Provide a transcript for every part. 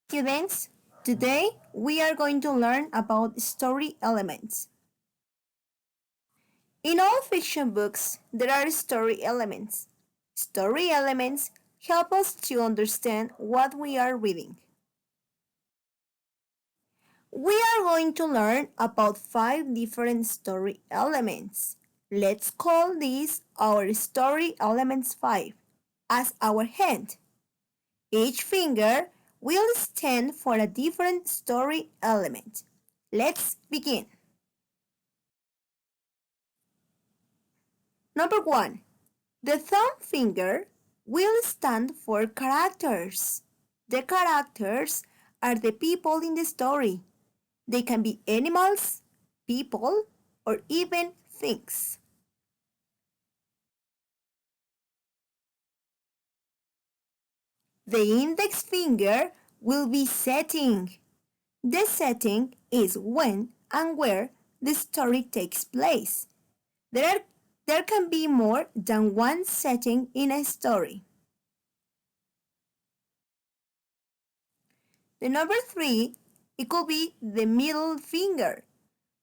Students, today we are going to learn about story elements. In all fiction books, there are story elements. Story elements help us to understand what we are reading. We are going to learn about 5 different story elements. Let's call these our story elements 5 as our hint. Each finger will stand for a different story element. Let's begin. Number 1. The thumb finger will stand for characters. The characters are the people in the story. They can be animals, people, or even things. The index finger will be setting. The setting is when and where the story takes place. There can be more than one setting in a story. The number 3, it could be the middle finger,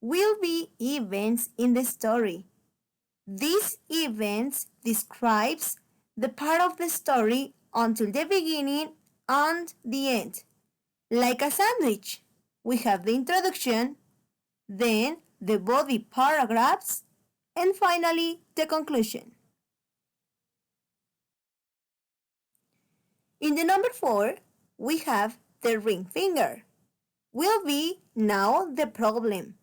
will be events in the story. These events describes the part of the story until the beginning and the end. Like a sandwich, we have the introduction, then the body paragraphs, and finally the conclusion. In the number 4, we have the ring finger. Will be now the problem.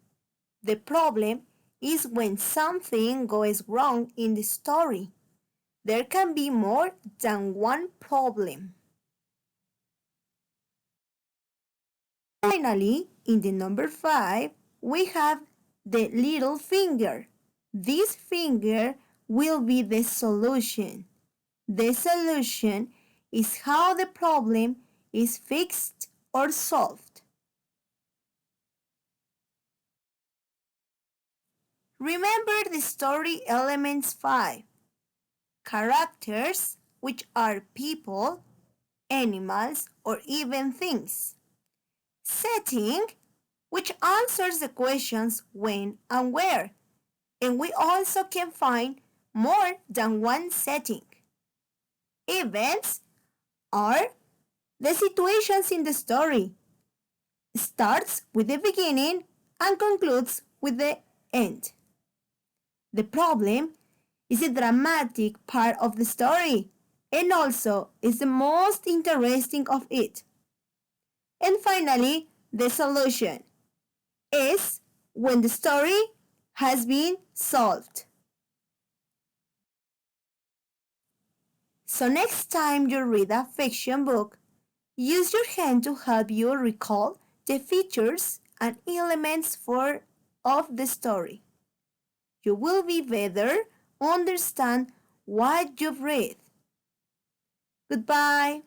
The problem is when something goes wrong in the story. There can be more than one problem. Finally, in the number 5, we have the little finger. This finger will be the solution. The solution is how the problem is fixed or solved. Remember the story elements 5. Characters, which are people, animals, or even things. Setting, which answers the questions when and where. And we also can find more than one setting. Events are the situations in the story. Starts with the beginning and concludes with the end. The problem is the dramatic part of the story and also is the most interesting of it. And finally, the solution is when the story has been solved. So next time you read a fiction book, use your hand to help you recall the features and elements of the story. You will be better understand what you've read. Goodbye.